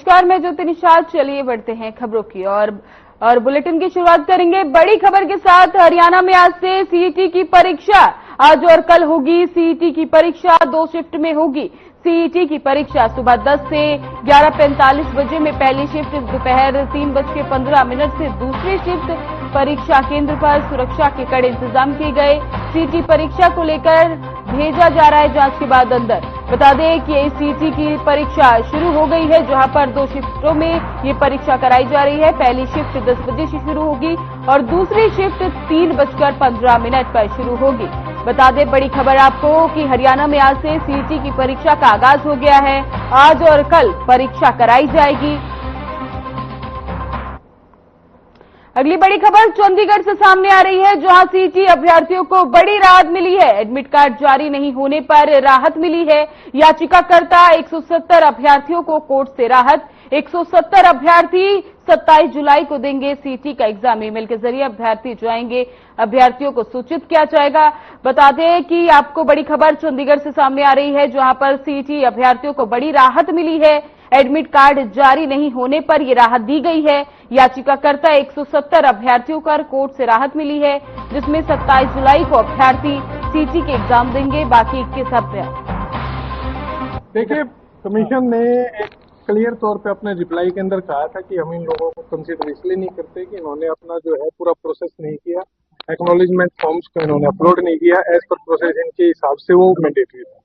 नमस्कार, मैं ज्योति निषाद। चलिए बढ़ते हैं खबरों की और बुलेटिन की शुरुआत करेंगे बड़ी खबर के साथ। हरियाणा में आज से सीईटी की परीक्षा आज और कल होगी। सीईटी की परीक्षा 2 शिफ्ट में होगी। सीईटी की परीक्षा सुबह 10 से 11:45 बजे में पहली शिफ्ट, दोपहर 3:15 से दूसरी शिफ्ट। परीक्षा केंद्र पर सुरक्षा के कड़े इंतजाम किए गए। सीईटी परीक्षा को लेकर भेजा जा रहा है जांच के बाद अंदर। बता दें कि सीईटी की परीक्षा शुरू हो गई है, जहां पर 2 शिफ्टों में ये परीक्षा कराई जा रही है। पहली शिफ्ट 10 बजे से शुरू होगी और दूसरी शिफ्ट 3:15 पर शुरू होगी। बता दें बड़ी खबर आपको कि हरियाणा में आज से सीईटी की परीक्षा का आगाज हो गया है। आज और कल परीक्षा कराई जाएगी। अगली बड़ी खबर चंडीगढ़ से सामने आ रही है, जहां सीईटी अभ्यर्थियों को बड़ी राहत मिली है। एडमिट कार्ड जारी नहीं होने पर राहत मिली है। याचिकाकर्ता 170 अभ्यर्थियों को कोर्ट से राहत। 170 अभ्यर्थी 27 जुलाई को देंगे सीईटी का एग्जाम। ईमेल के जरिए अभ्यर्थी जाएंगे, अभ्यर्थियों को सूचित किया जाएगा। बता दें कि आपको बड़ी खबर चंडीगढ़ से सामने आ रही है, जहां पर सीईटी अभ्यर्थियों को बड़ी राहत मिली है। एडमिट कार्ड जारी नहीं होने पर यह राहत दी गई है। याचिकाकर्ता 170 अभ्यर्थियों को कोर्ट से राहत मिली है, जिसमें 27 जुलाई को अभ्यर्थी सीईटी के एग्जाम देंगे। बाकी 21 अभ्यर्थी। देखिए, कमीशन ने एक क्लियर तौर पे अपने रिप्लाई के अंदर कहा था कि हम इन लोगों को कंसीडर इसलिए नहीं करते कि इन्होंने अपना जो है पूरा प्रोसेस नहीं किया, एक्नॉलेजमेंट फॉर्म्स को इन्होंने अपलोड नहीं किया एज पर प्रोसेस। इनके हिसाब से वो मैंडेटरी था।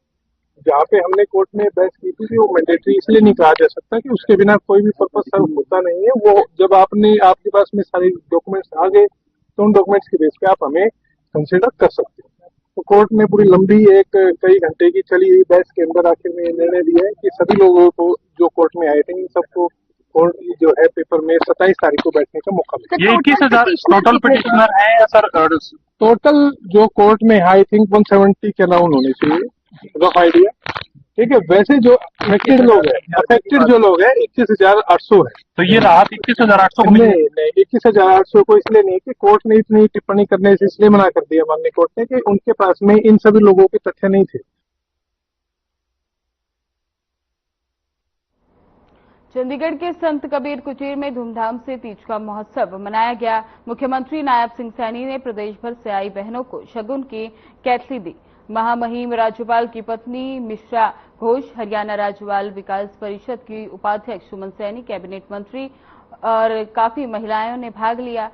जहाँ पे हमने कोर्ट में बहस की थी कि वो मैंडेटरी इसलिए नहीं कहा जा सकता कि उसके बिना कोई भी पर्पस सर्व होता नहीं है। वो जब आपके पास में सारे डॉक्यूमेंट्स आ गए तो उन डॉक्यूमेंट्स के बेस पे आप हमें कंसिडर कर सकते हैं। तो कोर्ट ने पूरी लंबी कई घंटे की चली हुई बहस के अंदर आखिर में निर्णय दिया है कि सभी लोगों को जो कोर्ट में आए थे, इन सबको कोर्ट जो है पेपर में 27 तारीख को बैठने का मौका मिला। ये 21,000 टोटल पिटिशनर है या सर? टोटल जो कोर्ट में आई थिंक 170 के अराउंड होने चाहिए, रफ आइडिया। ठीक है, वैसे जो अफेक्टेड जो लोग हैं 21,800 है। तो ये राहत 21,800 को नहीं, 21,800 को इसलिए नहीं कि कोर्ट ने इतनी टिप्पणी करने से इसलिए मना कर दिया माननीय कोर्ट ने कि उनके पास में इन सभी लोगों के तथ्य नहीं थे। चंडीगढ़ के संत कबीर कुटीर में धूमधाम से तीज का महोत्सव मनाया गया। मुख्यमंत्री नायब सिंह सैनी ने प्रदेश भर से आई बहनों को शगुन की कैथली दी। महामहिम राज्यपाल की पत्नी मिश्रा घोष, हरियाणा राज्यपाल विकास परिषद की उपाध्यक्ष सुमन सैनी, कैबिनेट मंत्री और काफी महिलाओं ने भाग लिया।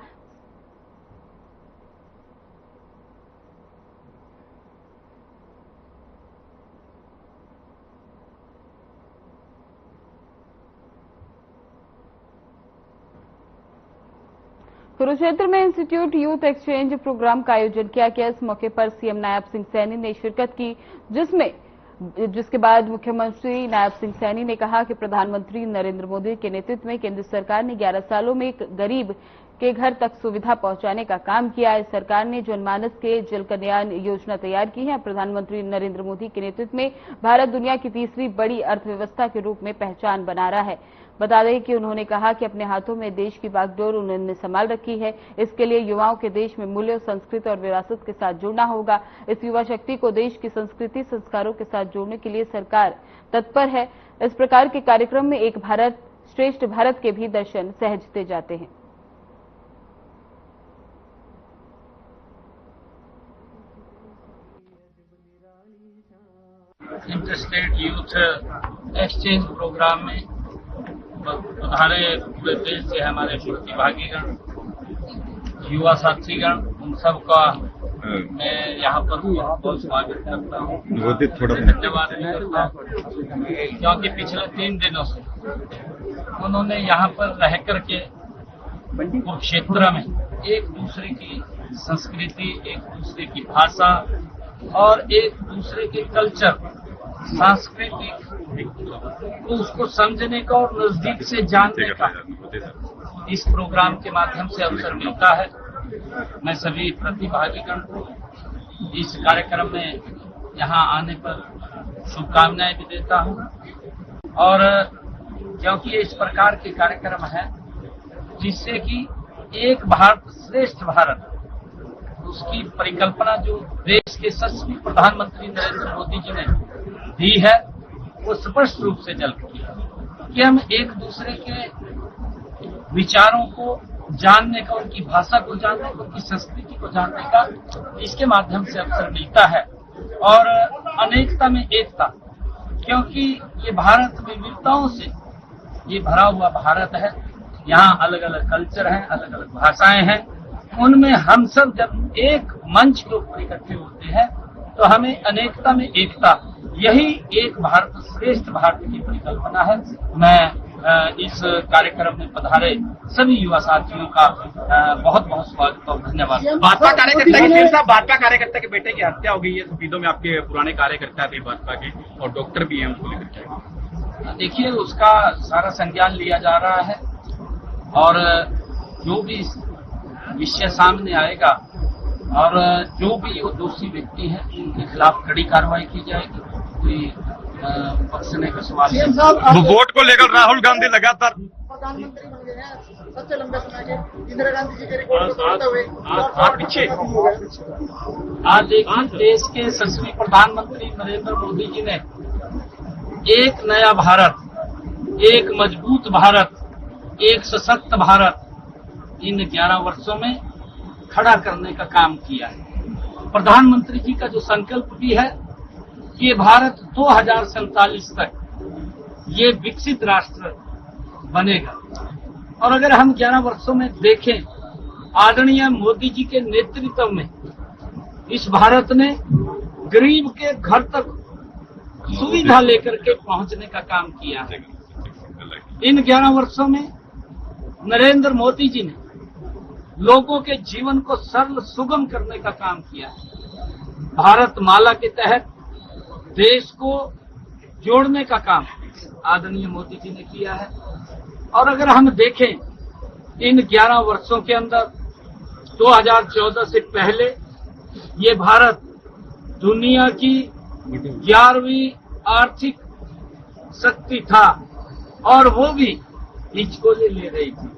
कुरुक्षेत्र में इंस्टीट्यूट यूथ एक्सचेंज प्रोग्राम का आयोजन किया गया। इस मौके पर सीएम नायब सिंह सैनी ने शिरकत की, जिसके बाद मुख्यमंत्री नायब सिंह सैनी ने कहा कि प्रधानमंत्री नरेंद्र मोदी के नेतृत्व में केंद्र सरकार ने 11 सालों में एक गरीब के घर तक सुविधा पहुंचाने का काम किया है। सरकार ने जनमानस के जल कल्याण योजना तैयार की है। प्रधानमंत्री नरेंद्र मोदी के नेतृत्व में भारत दुनिया की तीसरी बड़ी अर्थव्यवस्था के रूप में पहचान बना रहा है। बता दें कि उन्होंने कहा कि अपने हाथों में देश की बागडोर उन्होंने संभाल रखी है। इसके लिए युवाओं के देश में मूल्यों, संस्कृति और विरासत के साथ जुड़ना होगा। इस युवा शक्ति को देश की संस्कृति, संस्कारों के साथ जोड़ने के लिए सरकार तत्पर है। इस प्रकार के कार्यक्रम में एक भारत श्रेष्ठ भारत के भी दर्शन सहजते जाते हैं। इंटरस्टेट यूथ एक्सचेंज प्रोग्राम में हमारे पूरे देश से हमारे प्रतिभागीगण, युवा साथीगण, उन सबका मैं यहाँ पर बहुत स्वागत करता हूँ, धन्यवाद करता हूँ, क्योंकि पिछले 3 दिनों से उन्होंने यहाँ पर रह करके कुरुक्षेत्र में एक दूसरे की संस्कृति, एक दूसरे की भाषा और एक दूसरे के कल्चर, सांस्कृतिक, तो उसको समझने का और नजदीक से जानने का इस प्रोग्राम के माध्यम से अवसर मिलता है। मैं सभी प्रतिभागीगण को इस कार्यक्रम में यहाँ आने पर शुभकामनाएं भी देता हूँ। और क्योंकि ये इस प्रकार के कार्यक्रम है जिससे कि एक भारत श्रेष्ठ भारत, उसकी परिकल्पना जो देश के सशक्त प्रधानमंत्री नरेंद्र मोदी जी ने दी है, वो स्पष्ट रूप से झलकती है। कि हम एक दूसरे के विचारों को जानने का, उनकी भाषा को जानने का, उनकी संस्कृति को जानने का इसके माध्यम से अवसर मिलता है। और अनेकता में एकता, क्योंकि ये भारत विविधताओं से ये भरा हुआ भारत है। यहाँ अलग अलग कल्चर हैं, अलग अलग भाषाएं हैं। उनमें हम सब जब एक मंच के ऊपर इकट्ठे होते हैं तो हमें अनेकता में एकता, यही एक भारत श्रेष्ठ भारत की परिकल्पना है। मैं इस कार्यक्रम में पधारे सभी युवा साथियों का बहुत बहुत स्वागत और धन्यवाद। भाजपा कार्यकर्ता के बेटे की हत्या हो गई है शहीदों में, आपके पुराने कार्यकर्ता थे भाजपा के और डॉक्टर भी हैं, उनको लेकर देखिए उसका सारा संज्ञान लिया जा रहा है और जो भी विषय सामने आएगा और जो भी वो दोषी व्यक्ति है उनके खिलाफ कड़ी कार्रवाई की जाएगी। कोई बख्शने का सवाल नहीं। वोट को लेकर राहुल गांधी लगातार प्रधानमंत्री बन गए हैं सबसे लंबे समय के, इंदिरा गांधी जी के रिकॉर्ड को तोड़ते हुए पीछे। आज देखिए देश के यशस्वी प्रधानमंत्री नरेंद्र मोदी जी ने एक नया भारत, एक मजबूत भारत, एक सशक्त भारत इन 11 वर्षों में खड़ा करने का काम किया है। प्रधानमंत्री जी का जो संकल्प भी है कि भारत 2047 तक ये विकसित राष्ट्र बनेगा। और अगर हम 11 वर्षों में देखें, आदरणीय मोदी जी के नेतृत्व में इस भारत ने गरीब के घर तक सुविधा लेकर के पहुंचने का काम किया है। इन 11 वर्षों में नरेंद्र मोदी जी ने लोगों के जीवन को सरल सुगम करने का काम किया है। भारत माला के तहत देश को जोड़ने का काम आदरणीय मोदी जी ने किया है। और अगर हम देखें इन 11 वर्षों के अंदर 2014 से पहले ये भारत दुनिया की 11वीं आर्थिक शक्ति था और वो भी हिचकोले ले रही थी।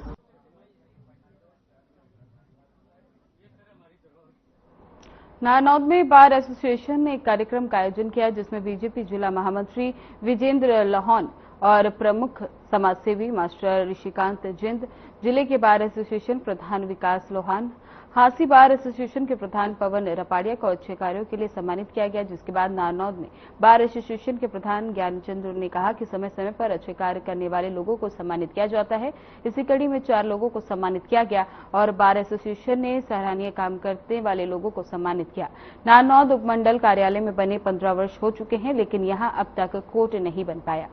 नारनौद में बार एसोसिएशन ने एक कार्यक्रम का आयोजन किया जिसमें बीजेपी जिला महामंत्री विजेंद्र लोहान और प्रमुख समाजसेवी मास्टर ऋषिकांत जिंद, जिले के बार एसोसिएशन प्रधान विकास लोहान, हांसी बार एसोसिएशन के प्रधान पवन रपाड़िया को अच्छे कार्यों के लिए सम्मानित किया गया। जिसके बाद नारनौद में बार एसोसिएशन के प्रधान ज्ञानचंद्र ने कहा कि समय समय पर अच्छे कार्य करने वाले लोगों को सम्मानित किया जाता है। इसी कड़ी में 4 लोगों को सम्मानित किया गया और बार एसोसिएशन ने सराहनीय काम करने वाले लोगों को सम्मानित किया। नारनौद उपमंडल कार्यालय में बने 15 वर्ष हो चुके हैं, लेकिन यहां अब तक कोर्ट नहीं बन पाया।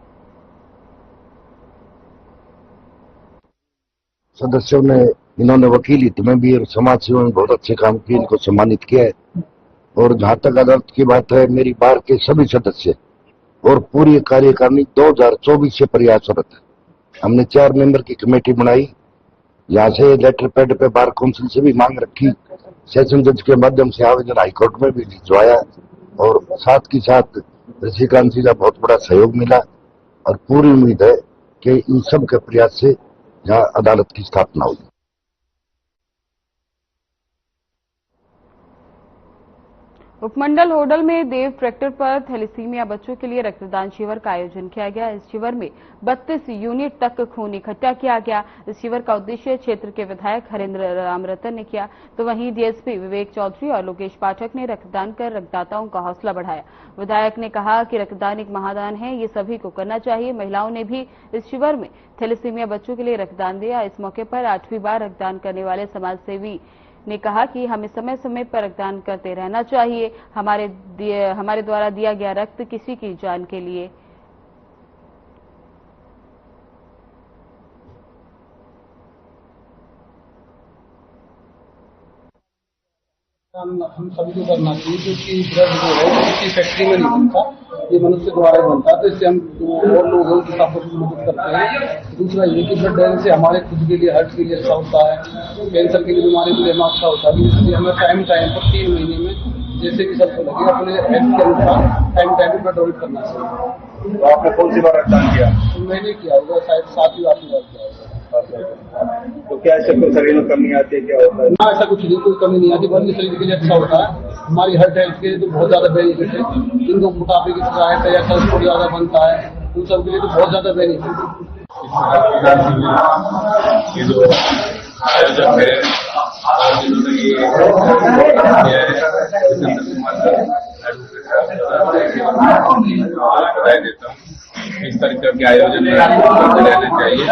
सदस्यों ने, इन्होंने वकीलियत में भी और समाज सेवा में बहुत अच्छे काम किए, इनको सम्मानित किया है। और जहां तक अदालत की बात है, मेरी बार के सभी सदस्य और पूरी कार्यकारिणी 2024 से प्रयासरत है। हमने 4 मेंबर की कमेटी बनाई, यहाँ से लेटर पैड पे बार काउंसिल से भी मांग रखी, सेशन जज के माध्यम से आवेदन हाईकोर्ट में भी भिजवाया और साथ ही साथ ऋषिकांत जी का बहुत बड़ा सहयोग मिला। और पूरी उम्मीद है कि इन सब के प्रयास से यहाँ अदालत की स्थापना होगी। उपमंडल होडल में देव ट्रैक्टर पर थैलेसीमिया बच्चों के लिए रक्तदान शिविर का आयोजन किया गया। इस शिविर में 32 यूनिट तक खून इकट्ठा किया गया। इस शिविर का उद्देश्य क्षेत्र के विधायक हरेंद्र राम रतन ने किया, तो वहीं डीएसपी विवेक चौधरी और लोकेश पाठक ने रक्तदान कर रक्तदाताओं का हौसला बढ़ाया। विधायक ने कहा कि रक्तदान एक महादान है, ये सभी को करना चाहिए। महिलाओं ने भी इस शिविर में थैलेसीमिया बच्चों के लिए रक्तदान दिया। इस मौके पर 8वीं बार रक्तदान करने वाले समाजसेवी ने कहा कि हमें समय समय पर रक्तदान करते रहना चाहिए। हमारे द्वारा दिया गया रक्त किसी की जान के लिए। हम सभी को करना चाहिए, क्योंकि ड्रग जो है किसी फैक्ट्री में नहीं बनता, ये मनुष्य द्वारा ही बनता है। तो इससे हम और लोग हैं उनकी साथ मदद करते हैं। दूसरा ये कि ब्लड डोनेशन से हमारे खुद के लिए, हार्ट के लिए अच्छा होता है, कैंसर की बीमारी के लिए हमें अच्छा होता है। इसलिए हमें टाइम पर 3 महीने में जैसे कि सबको लगे अपने हेल्थ के अनुसार टाइम पर ब्लड डोनेट करना चाहिए। तो आपने कौन सी बार रक्तदान किया? मैंने किया होगा, शायद 7वीं 8वीं बार किया होगा। तो क्या इससे कोई शरीर में कमी आती है, क्या होता है? ना, ऐसा कुछ नहीं, कोई कमी नहीं आती। बल्कि शरीर के लिए अच्छा होता है। हमारी हेल्थ के लिए तो बहुत ज्यादा बेनिफिट है। जिनको मोटापे की शिकायत है या कोलेस्ट्रॉल ज्यादा बनता है, उन सब के लिए तो बहुत ज्यादा बेनिफिट है। रक्तदान शिविर ये जो आयोजक है और जिन्होंने ये किया है जितेंद्र कुमार बधाई देता हूँ। इस तरीके के आयोजन करते रहने चाहिए।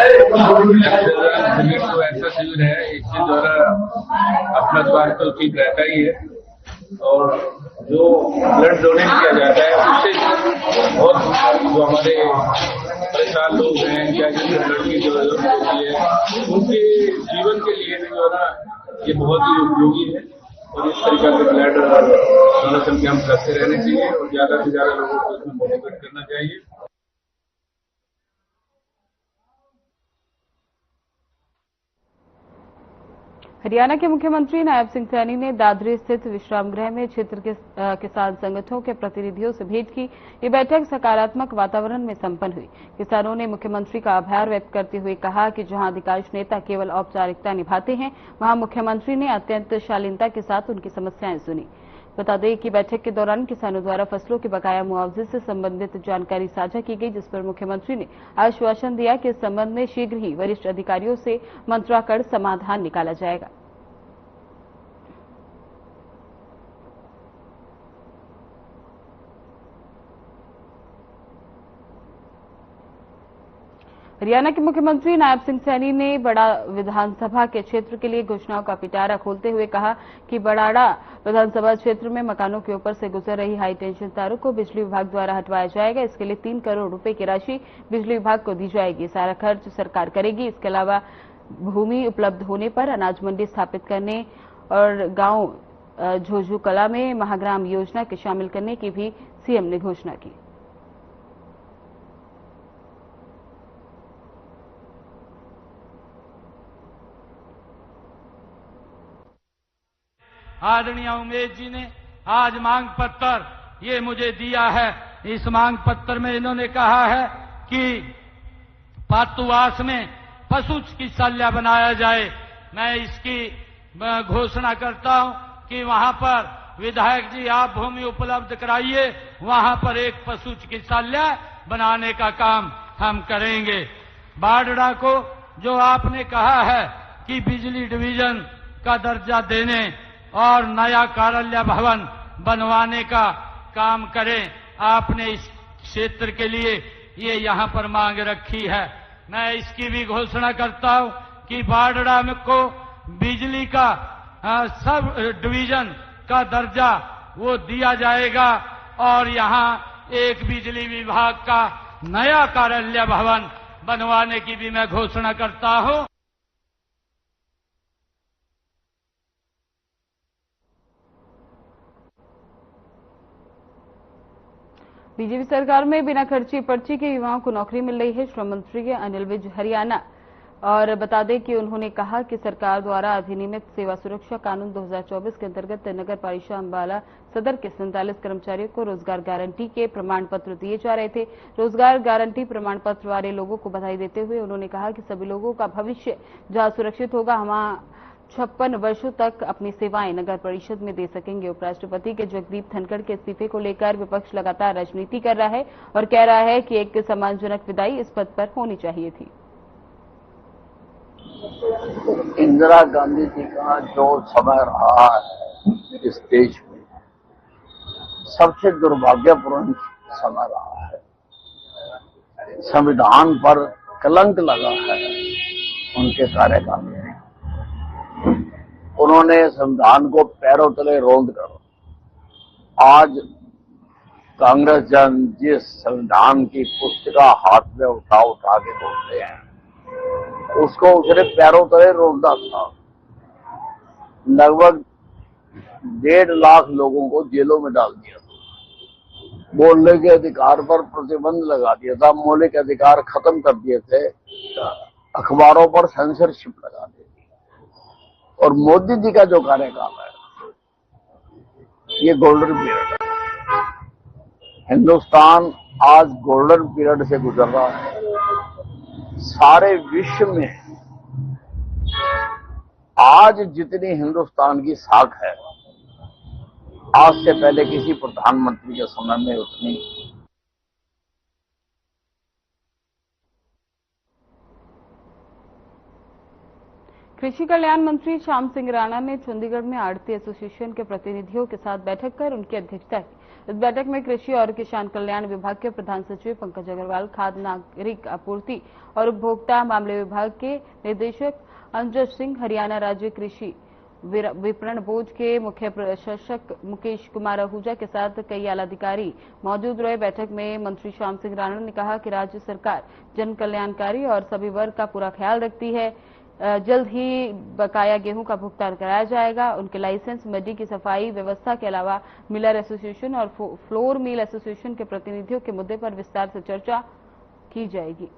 शिविर तो ऐसा शिविर है, इसके द्वारा अपना स्वास्थ्य तो ठीक रहता ही है और जो ब्लड डोनेट किया जाता है उससे बहुत जो हमारे परेशान लोग हैं या जिनके ब्लड की जरूरत होती है उनके जीवन के लिए जो है ना ये बहुत ही उपयोगी है और इस तरीके के ब्लड डोनेशन कैंप करते रहने चाहिए और ज्यादा से ज्यादा लोगों को इसमें मोटिवेट करना चाहिए। हरियाणा के मुख्यमंत्री नायब सिंह सैनी ने दादरी स्थित विश्राम गृह में क्षेत्र के किसान संगठनों के प्रतिनिधियों से भेंट की। ये बैठक सकारात्मक वातावरण में संपन्न हुई। किसानों ने मुख्यमंत्री का आभार व्यक्त करते हुए कहा कि जहां अधिकांश नेता केवल औपचारिकता निभाते हैं, वहां मुख्यमंत्री ने अत्यंत शालीनता के साथ उनकी समस्याएं सुनी। बता दें कि बैठक के दौरान किसानों द्वारा फसलों के बकाया मुआवजे से संबंधित जानकारी साझा की गई, जिस पर मुख्यमंत्री ने आश्वासन दिया कि इस संबंध में शीघ्र ही वरिष्ठ अधिकारियों से मंत्राकर समाधान निकाला जाएगा। हरियाणा के मुख्यमंत्री नायब सिंह सैनी ने बड़ा विधानसभा के क्षेत्र के लिए घोषणाओं का पिटारा खोलते हुए कहा कि बड़ाड़ा विधानसभा क्षेत्र में मकानों के ऊपर से गुजर रही हाई टेंशन तारों को बिजली विभाग द्वारा हटवाया जाएगा। इसके लिए 3 करोड़ रुपए की राशि बिजली विभाग को दी जाएगी। सारा खर्च सरकार करेगी। इसके अलावा भूमि उपलब्ध होने पर अनाज मंडी स्थापित करने और गांव झोझू कला में महाग्राम योजना के शामिल करने की भी सीएम ने घोषणा की। आदरणीय उमेश जी ने आज मांग पत्र ये मुझे दिया है। इस मांग पत्र में इन्होंने कहा है कि पातुवास में पशु चिकित्सालय बनाया जाए। मैं इसकी घोषणा करता हूं कि वहां पर विधायक जी आप भूमि उपलब्ध कराइए, वहां पर एक पशु चिकित्सालय बनाने का काम हम करेंगे। बाडड़ा को जो आपने कहा है कि बिजली डिवीजन का दर्जा देने और नया कार्यालय भवन बनवाने का काम करें, आपने इस क्षेत्र के लिए ये यहां पर मांग रखी है। मैं इसकी भी घोषणा करता हूं कि बाडड़ा को बिजली का सब डिवीजन का दर्जा वो दिया जाएगा और यहां एक बिजली विभाग का नया कार्यालय भवन बनवाने की भी मैं घोषणा करता हूं। बीजेपी सरकार में बिना खर्ची पर्ची के युवाओं को नौकरी मिल रही है। श्रम मंत्री अनिल विज हरियाणा और बता दें कि उन्होंने कहा कि सरकार द्वारा अधिनियमित सेवा सुरक्षा कानून 2024 के अंतर्गत नगर पालिका अंबाला सदर के 47 कर्मचारियों को रोजगार गारंटी के प्रमाण पत्र दिए जा रहे थे। रोजगार गारंटी प्रमाण पत्र वाले लोगों को बधाई देते हुए उन्होंने कहा कि सभी लोगों का भविष्य जहां सुरक्षित होगा, वहां 56 वर्षों तक अपनी सेवाएं नगर परिषद में दे सकेंगे। उपराष्ट्रपति के जगदीप धनखड़ के इस्तीफे को लेकर विपक्ष लगातार राजनीति कर रहा है और कह रहा है कि एक सम्मानजनक विदाई इस पद पर होनी चाहिए थी। इंदिरा गांधी जी का जो समय रहा है इस देश में सबसे दुर्भाग्यपूर्ण समय रहा है। संविधान पर कलंक लगा है उनके कार्यकाल में। उन्होंने संविधान को पैरों तले रौंद कर आज कांग्रेस जन जिस संविधान की पुस्तिका हाथ में उठा के बोलते हैं उसको उसने पैरों तले रौंदा था। लगभग 1.5 लाख लोगों को जेलों में डाल दिया था। बोलने के अधिकार पर प्रतिबंध लगा दिया था। मौलिक अधिकार खत्म कर दिए थे। अखबारों पर सेंसरशिप लगा दी। और मोदी जी का जो कार्यकाल है ये गोल्डन पीरियड है। हिंदुस्तान आज गोल्डन पीरियड से गुजर रहा है। सारे विश्व में आज जितनी हिंदुस्तान की साख है आज से पहले किसी प्रधानमंत्री के समय में उतनी कृषि कल्याण मंत्री श्याम सिंह राणा ने चंडीगढ़ में आढ़ती एसोसिएशन के प्रतिनिधियों के साथ बैठक कर उनकी अध्यक्षता की। इस बैठक में कृषि और किसान कल्याण विभाग के प्रधान सचिव पंकज अग्रवाल, खाद्य नागरिक आपूर्ति और उपभोक्ता मामले विभाग के निदेशक अंजद सिंह, हरियाणा राज्य कृषि विपणन बोर्ड के मुख्य प्रशासक मुकेश कुमार आहूजा के साथ कई आला अधिकारी मौजूद रहे। बैठक में मंत्री श्याम सिंह राणा ने कहा कि राज्य सरकार जन कल्याणकारी और सभी वर्ग का पूरा ख्याल रखती है। जल्द ही बकाया गेहूं का भुगतान कराया जाएगा। उनके लाइसेंस, मंडी की सफाई व्यवस्था के अलावा मिलर एसोसिएशन और फ्लोर मिल एसोसिएशन के प्रतिनिधियों के मुद्दे पर विस्तार से चर्चा की जाएगी।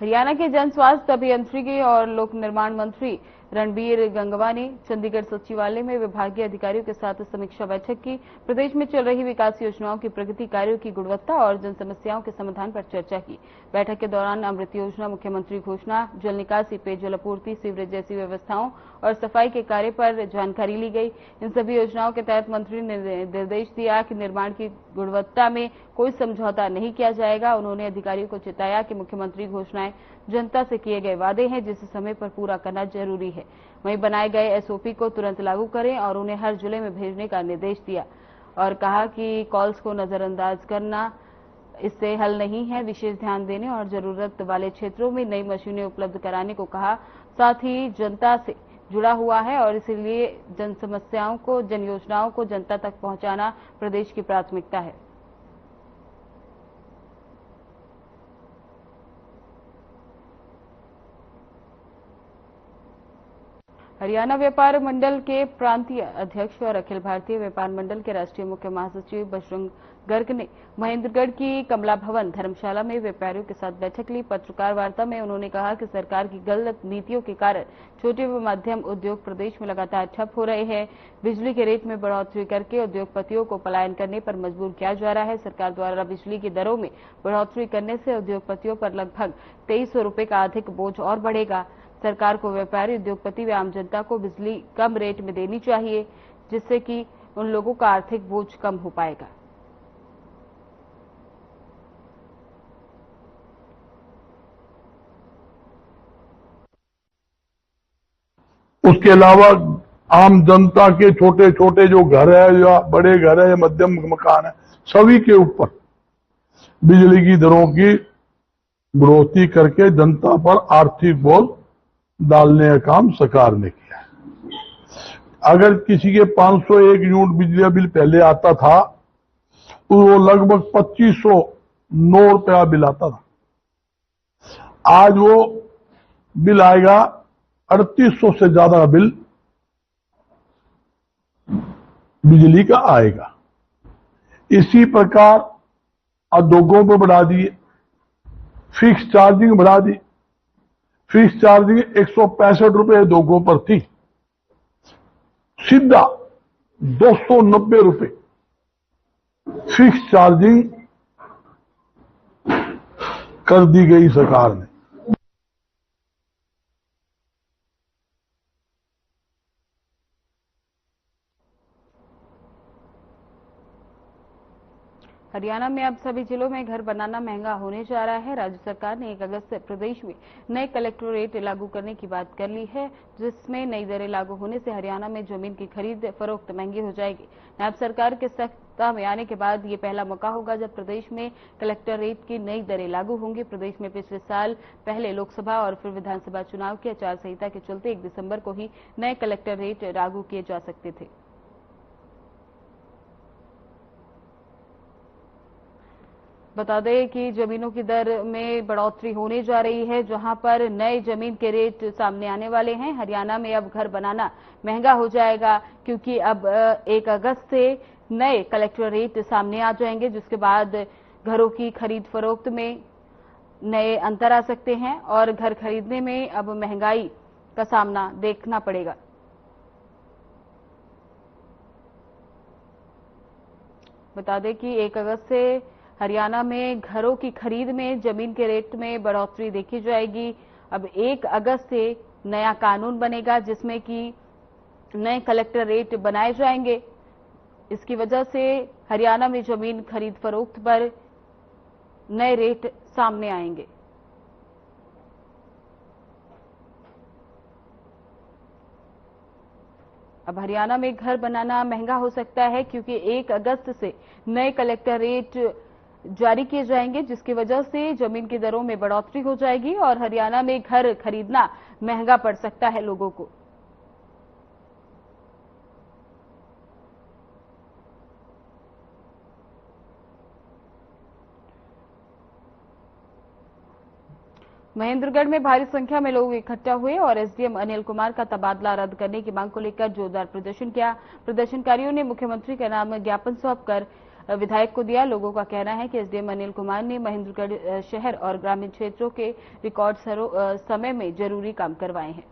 हरियाणा के जन स्वास्थ्य अभियंत्रिकी और लोक निर्माण मंत्री रणबीर गंगवा ने चंडीगढ़ सचिवालय में विभागीय अधिकारियों के साथ समीक्षा बैठक की। प्रदेश में चल रही विकास योजनाओं की प्रगति, कार्यों की गुणवत्ता और जन समस्याओं के समाधान पर चर्चा की। बैठक के दौरान अमृत योजना, मुख्यमंत्री घोषणा, जल निकासी, पेयजल आपूर्ति, सीवरेज जैसी व्यवस्थाओं और सफाई के कार्य पर जानकारी ली गई। इन सभी योजनाओं के तहत मंत्री ने निर्देश दिया कि निर्माण की गुणवत्ता में कोई समझौता नहीं किया जाएगा। उन्होंने अधिकारियों को चेताया कि मुख्यमंत्री घोषणाएं जनता से किए गए वादे हैं, जिसे समय पर पूरा करना जरूरी है। वहीं बनाए गए एसओपी को तुरंत लागू करें और उन्हें हर जिले में भेजने का निर्देश दिया और कहा कि कॉल्स को नजरअंदाज करना इससे हल नहीं है। विशेष ध्यान देने और जरूरत वाले क्षेत्रों में नई मशीनें उपलब्ध कराने को कहा। साथ ही जनता से जुड़ा हुआ है और इसलिए जन समस्याओं को, जन योजनाओं को जनता तक पहुंचाना प्रदेश की प्राथमिकता है। हरियाणा व्यापार मंडल के प्रांतीय अध्यक्ष और अखिल भारतीय व्यापार मंडल के राष्ट्रीय मुख्य महासचिव बजरंग गर्ग ने महेंद्रगढ़ की कमला भवन धर्मशाला में व्यापारियों के साथ बैठक ली। पत्रकार वार्ता में उन्होंने कहा कि सरकार की गलत नीतियों के कारण छोटे व मध्यम उद्योग प्रदेश में लगातार ठप हो रहे हैं। बिजली के रेट में बढ़ोतरी करके उद्योगपतियों को पलायन करने पर मजबूर किया जा रहा है। सरकार द्वारा बिजली की दरों में बढ़ोतरी करने से उद्योगपतियों पर लगभग 2300 रुपए का अधिक बोझ और बढ़ेगा। सरकार को व्यापारी, उद्योगपति व आम जनता को बिजली कम रेट में देनी चाहिए, जिससे कि उन लोगों का आर्थिक बोझ कम हो पाएगा। उसके अलावा आम जनता के छोटे छोटे जो घर है या बड़े घर है या मध्यम मकान है, सभी के ऊपर बिजली की दरों की बढ़ोतरी करके जनता पर आर्थिक बोझ डालने का काम सरकार ने किया है। अगर किसी के 501 यूनिट बिजली बिल पहले आता था तो वो लगभग 2509 रुपया बिल आता था। आज वो बिल आएगा 3800 से ज्यादा बिल बिजली का आएगा। इसी प्रकार उद्योगों पर बढ़ा दिए, फिक्स चार्जिंग बढ़ा दी। फिक्स चार्जिंग 165 रुपए उद्योगों पर थी, सीधा 290 रुपए फिक्स चार्जिंग कर दी गई सरकार ने। हरियाणा में अब सभी जिलों में घर बनाना महंगा होने जा रहा है। राज्य सरकार ने 1 अगस्त से प्रदेश में नए कलेक्टोरेट लागू करने की बात कर ली है, जिसमें नई दरें लागू होने से हरियाणा में जमीन की खरीद फरोख्त महंगी हो जाएगी। नायब सरकार के सत्ता में आने के बाद ये पहला मौका होगा जब प्रदेश में कलेक्टोरेट की नई दरें लागू होंगी। प्रदेश में पिछले साल पहले लोकसभा और फिर विधानसभा चुनाव की आचार संहिता के चलते 1 दिसंबर को ही नए कलेक्टोरेट लागू किए जा सकते थे। बता दें कि जमीनों की दर में बढ़ोतरी होने जा रही है, जहां पर नए जमीन के रेट सामने आने वाले हैं। हरियाणा में अब घर बनाना महंगा हो जाएगा, क्योंकि अब 1 अगस्त से नए कलेक्टोरेट सामने आ जाएंगे, जिसके बाद घरों की खरीद फरोख्त में नए अंतर आ सकते हैं और घर खरीदने में अब महंगाई का सामना देखना पड़ेगा। बता दें कि 1 अगस्त से हरियाणा में घरों की खरीद में जमीन के रेट में बढ़ोतरी देखी जाएगी। अब 1 अगस्त से नया कानून बनेगा, जिसमें कि नए कलेक्टर रेट बनाए जाएंगे इसकी वजह से हरियाणा में जमीन खरीद फरोख्त पर नए रेट सामने आएंगे। अब हरियाणा में घर बनाना महंगा हो सकता है क्योंकि 1 अगस्त से नए कलेक्टर रेट जारी किए जाएंगे, जिसकी वजह से जमीन की दरों में बढ़ोतरी हो जाएगी और हरियाणा में घर खरीदना महंगा पड़ सकता है लोगों को। महेंद्रगढ़ में भारी संख्या में लोग इकट्ठा हुए और एसडीएम अनिल कुमार का तबादला रद्द करने की मांग को लेकर जोरदार प्रदर्शन किया। प्रदर्शनकारियों ने मुख्यमंत्री के नाम ज्ञापन सौंपकर विधायक को दिया। लोगों का कहना है कि एसडीएम अनिल कुमार ने महेंद्रगढ़ शहर और ग्रामीण क्षेत्रों के रिकॉर्ड समय में जरूरी काम करवाए हैं।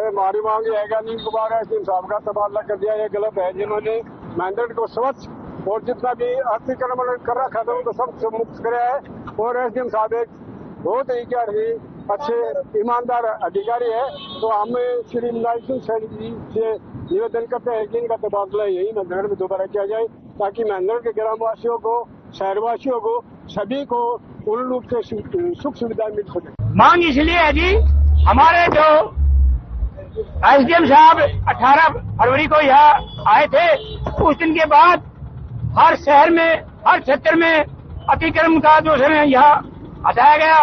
हमारी मांग ये है कि अनिल कुमार एसडीएम साहब का तबादला कर दिया। ये गलत है। जिन्होंने महेंद्रगढ़ को स्वच्छ और जितना भी अतिक्रमण कर रखा था उनको सब मुक्त कराया है और एसडीएम साहब एक बहुत ही क्या अच्छे ईमानदार अधिकारी है। तो हम श्री नाइसिंह जी से निवेदन करते हैं कि इनका तबादला यही महेंद्रगढ़ में दोबारा किया जाए ताकि महेंद्रगढ़ के ग्रामवासियों को, शहरवासियों को, सभी को पूर्ण रूप से सुख सुविधाएं मिल सके। मांग इसलिए है जी, हमारे जो एसडीएम साहब 18 फरवरी को यहाँ आए थे, उस दिन के बाद हर शहर में, हर क्षेत्र में अतिक्रमण का जो है यहाँ हटाया गया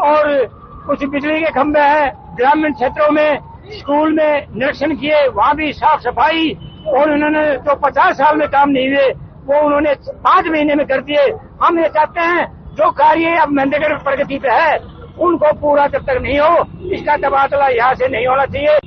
और कुछ बिजली के खंभे हैं ग्रामीण क्षेत्रों में, स्कूल में निरीक्षण किए, वहाँ भी साफ सफाई और उन्होंने जो 50 साल में काम नहीं हुए वो उन्होंने 5 महीने में कर दिए। हम ये चाहते हैं जो कार्य अब महेंद्रगढ़ प्रगति पे है उनको पूरा जब तक नहीं हो, इसका तबादला यहाँ से नहीं होना चाहिए।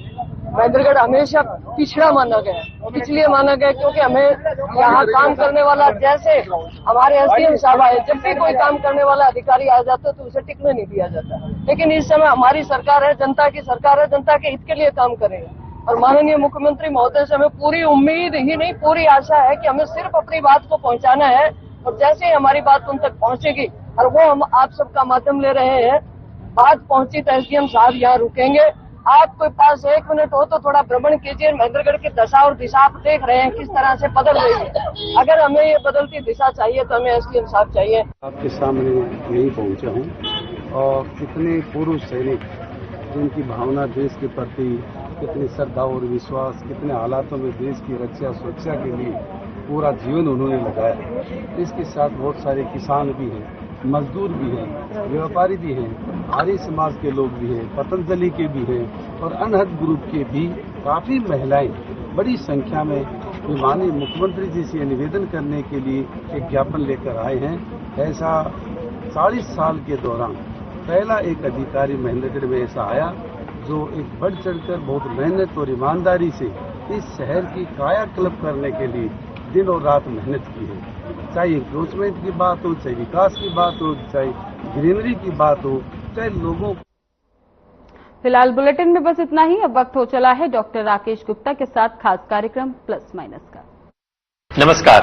महेंद्रगढ़ हमेशा पिछड़ा माना गया, इसलिए माना गया क्योंकि हमें यहाँ काम करने वाला, जैसे हमारे एसडीएम साहब आए, जब भी कोई काम करने वाला अधिकारी आ जाता तो उसे टिकने नहीं दिया जाता। लेकिन इस समय हमारी सरकार है, जनता की सरकार है, जनता के हित के लिए काम करेंगे और माननीय मुख्यमंत्री महोदय से हमें पूरी उम्मीद ही नहीं पूरी आशा है कि हमें सिर्फ अपनी बात को पहुँचाना है और जैसे ही हमारी बात उन तक पहुँचेगी और वो हम आप सबका माध्यम ले रहे हैं, बात पहुँची तो एसडीएम साहब यहाँ रुकेंगे। आपके पास 1 मिनट हो तो थोड़ा भ्रमण कीजिए। महेंद्रगढ़ की दशा और दिशा आप देख रहे हैं किस तरह से बदल रही है। अगर हमें ये बदलती दिशा चाहिए तो हमें एसडीएम साहब चाहिए। आपके सामने नहीं पहुंचा हूं और कितने पूर्व सैनिक जिनकी भावना देश के प्रति, कितनी श्रद्धा और विश्वास, कितने हालातों में देश की रक्षा सुरक्षा के लिए पूरा जीवन उन्होंने लगाया। इसके साथ बहुत सारे किसान भी हैं, मजदूर भी हैं, व्यापारी भी हैं, आर्य समाज के लोग भी हैं, पतंजलि के भी हैं और अनहद ग्रुप के भी काफी महिलाएं बड़ी संख्या में माननीय मुख्यमंत्री जी से निवेदन करने के लिए एक ज्ञापन लेकर आए हैं। ऐसा 40 साल के दौरान पहला एक अधिकारी महेंद्रगढ़ में ऐसा आया जो एक बढ़ चढ़कर बहुत मेहनत और ईमानदारी से इस शहर की कायाकल्प करने के लिए दिन और रात मेहनत की है। चाहे इंक्रोचमेंट की बात हो, चाहे विकास की बात हो, चाहे ग्रीनरी की बात हो, चाहे लोगों। फिलहाल बुलेटिन में बस इतना ही। अब वक्त हो चला है डॉक्टर राकेश गुप्ता के साथ खास कार्यक्रम प्लस माइनस का। नमस्कार।